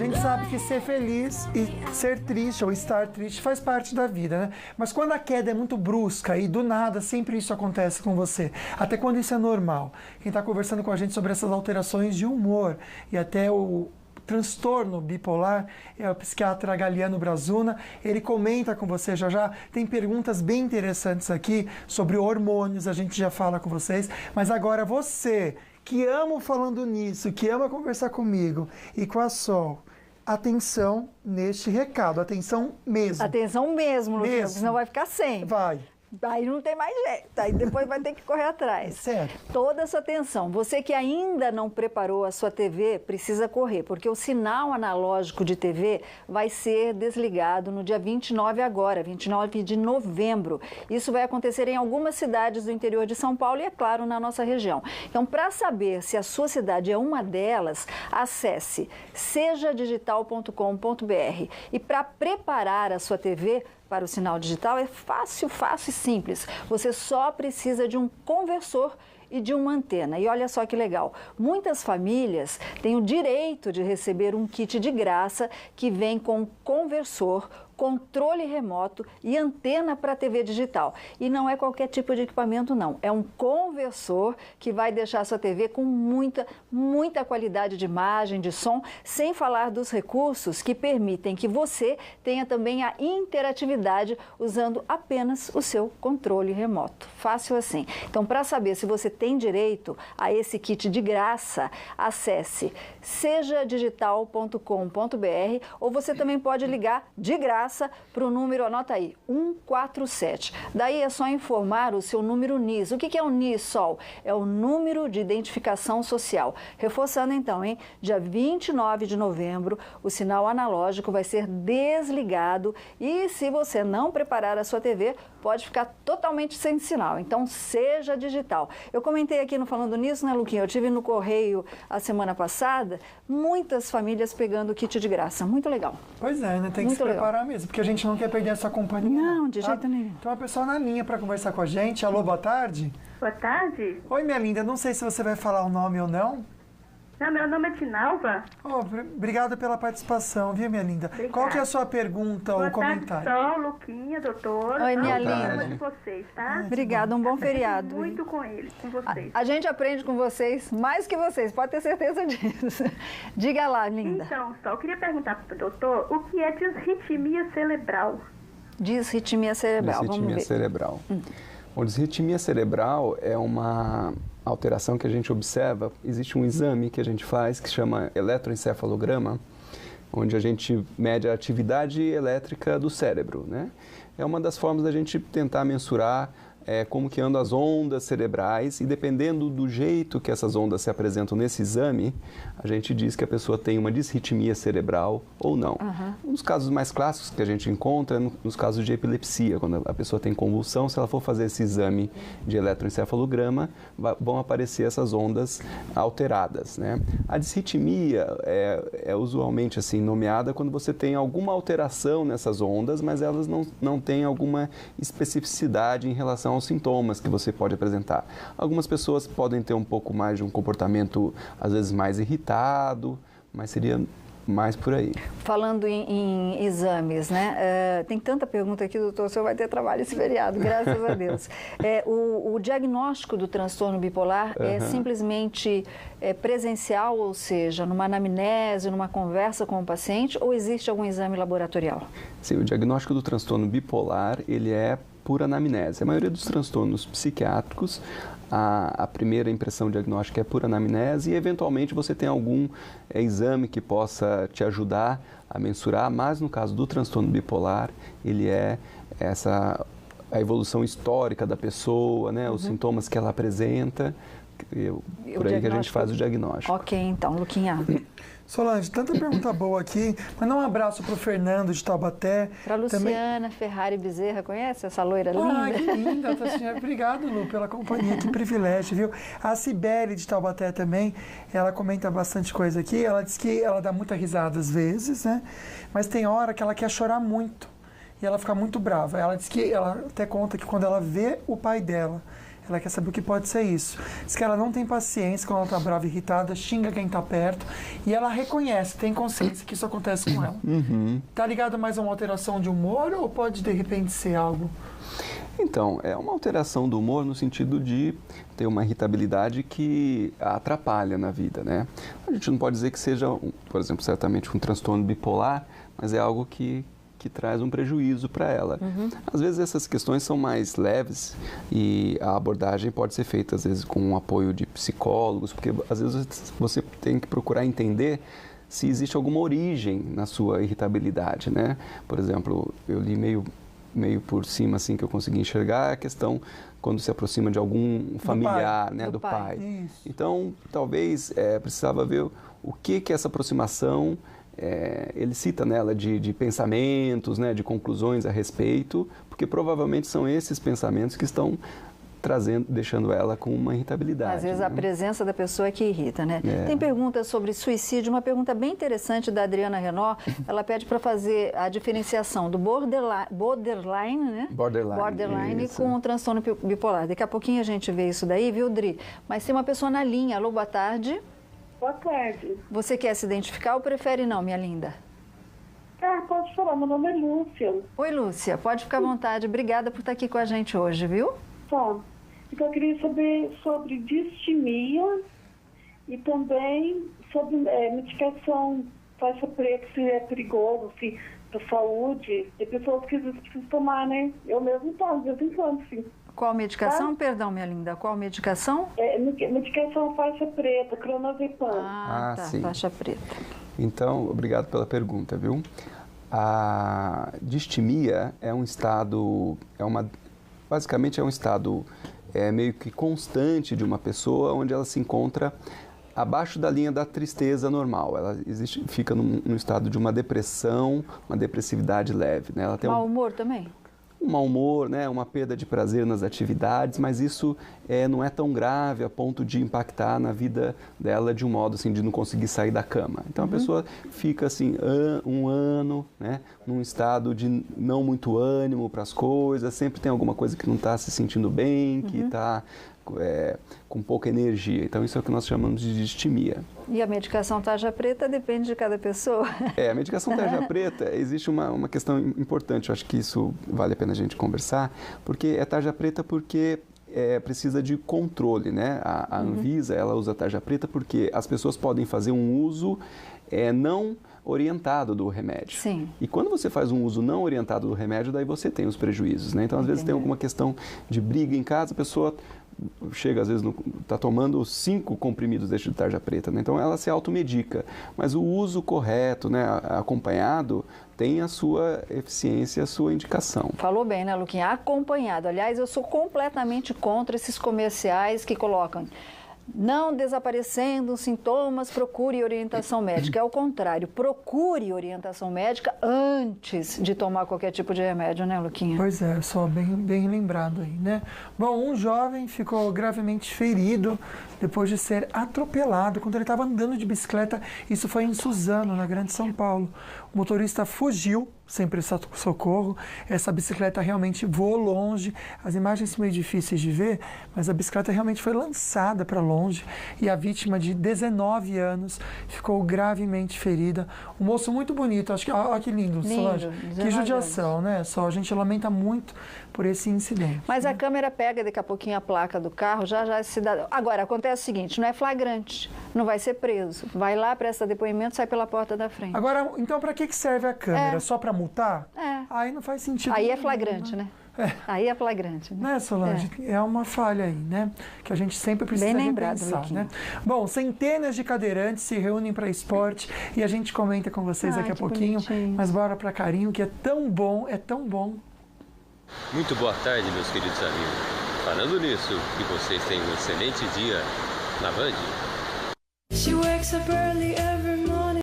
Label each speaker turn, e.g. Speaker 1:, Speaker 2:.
Speaker 1: gente sabe que ser feliz e ser triste ou estar triste faz parte da vida, né? Mas quando a queda é muito brusca e do nada sempre isso acontece com você, até quando isso é normal. Quem está conversando com a gente sobre essas alterações de humor e até o transtorno bipolar é o psiquiatra Galiano Brazuna. Ele comenta com você já. Tem perguntas bem interessantes aqui sobre hormônios, a gente já fala com vocês. Mas agora você, que ama falando nisso, que ama conversar comigo e com a Sol, atenção neste recado, atenção mesmo.
Speaker 2: Atenção mesmo, Luciano, senão vai ficar sem.
Speaker 1: Vai.
Speaker 2: Aí não tem mais jeito, aí depois vai ter que correr atrás.
Speaker 1: Sério?
Speaker 2: Toda a sua atenção. Você que ainda não preparou a sua TV, precisa correr, porque o sinal analógico de TV vai ser desligado no dia 29 agora, 29 de novembro. Isso vai acontecer em algumas cidades do interior de São Paulo e, é claro, na nossa região. Então, para saber se a sua cidade é uma delas, acesse sejadigital.com.br. E para preparar a sua TV para o sinal digital é fácil e simples. Você só precisa de um conversor e de uma antena. E olha só que legal, muitas famílias têm o direito de receber um kit de graça que vem com conversor, controle remoto e antena para TV digital. E não é qualquer tipo de equipamento, não. É um conversor que vai deixar a sua TV com muita qualidade de imagem, de som, sem falar dos recursos que permitem que você tenha também a interatividade usando apenas o seu controle remoto. Fácil assim. Então, para saber se você tem direito a esse kit de graça, acesse sejadigital.com.br ou você também pode ligar de graça para o número, anota aí, 147. Daí é só informar o seu número NIS. O que é o NIS, Sol? É o número de identificação social. Reforçando então, hein? Dia 29 de novembro, o sinal analógico vai ser desligado e se você não preparar a sua TV, pode ficar totalmente sem sinal. Então, seja digital. Eu comentei aqui no Falando Nisso, né, Luquinha? Eu tive no Correio a semana passada, muitas famílias pegando o kit de graça. Muito legal.
Speaker 1: Pois é, né? Tem que se preparar mesmo, porque a gente não quer perder essa companhia.
Speaker 2: Não, de jeito nenhum.
Speaker 1: Tem uma pessoa na linha para conversar com a gente. Alô, boa tarde.
Speaker 3: Boa tarde.
Speaker 1: Oi, minha linda. Não sei se você vai falar o nome ou não.
Speaker 3: Não, meu nome é Dinalva.
Speaker 1: Obrigada pela participação, viu, minha linda?
Speaker 3: Obrigada.
Speaker 1: Qual que é a sua pergunta ou comentário?
Speaker 3: Boa tarde, Luquinha, doutor.
Speaker 2: Oi, minha linda.
Speaker 3: Com vocês, tá?
Speaker 2: Obrigada, um bom feriado.
Speaker 3: Muito com ele, com vocês.
Speaker 2: A gente aprende com vocês, mais que vocês, pode ter certeza disso. Diga lá, linda.
Speaker 3: Então, só eu queria perguntar para o doutor o que é disritmia cerebral.
Speaker 2: Disritmia cerebral, vamos ver.
Speaker 4: Disritmia cerebral. Bom, disritmia cerebral é uma alteração que a gente observa. Existe um exame que a gente faz que chama eletroencefalograma, onde a gente mede a atividade elétrica do cérebro, né? É uma das formas da gente tentar mensurar como que andam as ondas cerebrais e dependendo do jeito que essas ondas se apresentam nesse exame, a gente diz que a pessoa tem uma disritmia cerebral ou não. Um dos casos mais clássicos que a gente encontra é nos casos de epilepsia, quando a pessoa tem convulsão, se ela for fazer esse exame de eletroencefalograma, vão aparecer essas ondas alteradas, né? A disritmia é usualmente assim nomeada quando você tem alguma alteração nessas ondas, mas elas não têm alguma especificidade em relação aos sintomas que você pode apresentar. Algumas pessoas podem ter um pouco mais de um comportamento, às vezes, mais irritado, mas seria mais por aí.
Speaker 2: Falando em exames, né? Tem tanta pergunta aqui, doutor, o senhor vai ter trabalho esse feriado, graças a Deus. O diagnóstico do transtorno bipolar é simplesmente presencial, ou seja, numa anamnese, numa conversa com o paciente, ou existe algum exame laboratorial?
Speaker 4: Sim, o diagnóstico do transtorno bipolar, ele é por anamnese. A maioria dos transtornos psiquiátricos, a primeira impressão diagnóstica é por anamnese e, eventualmente, você tem algum exame que possa te ajudar a mensurar, mas no caso do transtorno bipolar, ele é a evolução histórica da pessoa, né, os sintomas que ela apresenta, por aí que a gente faz o diagnóstico.
Speaker 2: Ok, então, Luquinha.
Speaker 1: Solange, tanta pergunta boa aqui. Mandar um abraço para o Fernando de Taubaté.
Speaker 2: Para a Luciana Ferrari Bezerra, conhece essa loira linda?
Speaker 1: Ah, que linda. Obrigado, Lu, pela companhia. Que privilégio, viu? A Cibele de Taubaté também, ela comenta bastante coisa aqui. Ela diz que ela dá muita risada às vezes, né? Mas tem hora que ela quer chorar muito. E ela fica muito brava. Ela diz que, ela até conta que quando ela vê o pai dela, ela quer saber o que pode ser isso. Diz que ela não tem paciência quando ela está brava, irritada, xinga quem está perto e ela reconhece, tem consciência que isso acontece com ela. Tá ligado mais a uma alteração de humor ou pode de repente ser algo?
Speaker 4: Então, é uma alteração do humor no sentido de ter uma irritabilidade que a atrapalha na vida, né? A gente não pode dizer que seja, por exemplo, certamente um transtorno bipolar, mas é algo que traz um prejuízo para ela. Às vezes essas questões são mais leves e a abordagem pode ser feita, às vezes, com o apoio de psicólogos, porque às vezes você tem que procurar entender se existe alguma origem na sua irritabilidade, né? Por exemplo, eu li meio por cima, assim, que eu consegui enxergar a questão quando se aproxima de algum familiar, né, do pai.
Speaker 1: Isso.
Speaker 4: Então, talvez precisava ver o que essa aproximação ele cita nela de pensamentos, né, de conclusões a respeito, porque provavelmente são esses pensamentos que estão deixando ela com uma irritabilidade.
Speaker 2: Às vezes,
Speaker 4: né?
Speaker 2: a presença da pessoa é que irrita, né? Tem perguntas sobre suicídio, uma pergunta bem interessante da Adriana Renó. Ela pede para fazer a diferenciação do borderline, né? Borderline com o transtorno bipolar. Daqui a pouquinho a gente vê isso daí, viu, Dri? Mas tem uma pessoa na linha. Alô, boa tarde.
Speaker 3: Boa tarde.
Speaker 2: Você quer se identificar ou prefere não, minha linda?
Speaker 3: Pode falar, meu nome é Lúcia.
Speaker 2: Oi, Lúcia. Pode ficar à vontade. Obrigada por estar aqui com a gente hoje, viu?
Speaker 3: Então, eu queria saber sobre distimia e também sobre medicação faixa preta, se é perigoso, se para saúde. Tem pessoas que precisam tomar, né? Eu mesmo tomo, de vez em quando, sim.
Speaker 2: Qual medicação? Perdão, minha linda. Qual medicação?
Speaker 3: Medicação faixa preta, clonazepam.
Speaker 2: Tá.
Speaker 4: Sim.
Speaker 2: Faixa preta.
Speaker 4: Então, obrigado pela pergunta, viu? A distimia é um estado, basicamente é um estado meio que constante de uma pessoa, onde ela se encontra abaixo da linha da tristeza normal. Ela fica num estado de uma depressão, uma depressividade leve, né? Ela tem
Speaker 2: Mau humor também?
Speaker 4: Um mau humor, né? Uma perda de prazer nas atividades, mas isso não é tão grave a ponto de impactar na vida dela de um modo assim, de não conseguir sair da cama. Então a pessoa fica assim um ano, né? Num estado de não muito ânimo para as coisas, sempre tem alguma coisa que não está se sentindo bem, que está com pouca energia. Então isso é o que nós chamamos de distimia.
Speaker 2: E a medicação tarja preta depende de cada pessoa?
Speaker 4: A medicação tarja preta, existe uma questão importante, eu acho que isso vale a pena a gente conversar, porque é tarja preta porque precisa de controle, né? A Anvisa, ela usa tarja preta porque as pessoas podem fazer um uso não orientado do remédio.
Speaker 2: Sim.
Speaker 4: E quando você faz um uso não orientado do remédio, daí você tem os prejuízos, né? Então, às vezes tem alguma questão de briga em casa, a pessoa chega, às vezes, está tomando 5 comprimidos de tarja preta, né? Então ela se automedica. Mas o uso correto, né, acompanhado, tem a sua eficiência, a sua indicação.
Speaker 2: Falou bem, né, Luquinha? Acompanhado. Aliás, eu sou completamente contra esses comerciais que colocam: não desaparecendo os sintomas, procure orientação médica. É o contrário, procure orientação médica antes de tomar qualquer tipo de remédio, né, Luquinha?
Speaker 1: Pois é, só bem lembrado aí, né? Bom, um jovem ficou gravemente ferido depois de ser atropelado quando ele estava andando de bicicleta. Isso foi em Suzano, na Grande São Paulo. O motorista fugiu sem prestar socorro. Essa bicicleta realmente voou longe. As imagens são meio difíceis de ver, mas a bicicleta realmente foi lançada para longe e a vítima, de 19 anos, ficou gravemente ferida. Um moço muito bonito, acho que, olha que lindo, Solange. Que judiação, né? Só a gente lamenta muito por esse incidente.
Speaker 2: Mas a câmera pega daqui a pouquinho a placa do carro, já esse cidadão. Agora, acontece o seguinte, não é flagrante, não vai ser preso. Vai lá, presta depoimento, sai pela porta da frente.
Speaker 1: Agora, então, para que serve a câmera? Só para multar? Aí não faz sentido.
Speaker 2: Aí é flagrante, né? Aí é flagrante. Né,
Speaker 1: Solange? É uma falha aí, né? Que a gente sempre precisa repensar, né? Bom, centenas de cadeirantes se reúnem para esporte e a gente comenta com vocês daqui a pouquinho. Bonitinho. Mas bora para Carinho, que é tão bom, é tão bom.
Speaker 5: Muito boa tarde, meus queridos amigos. Falando nisso, que vocês tenham um excelente dia na Band.
Speaker 6: She wakes up early every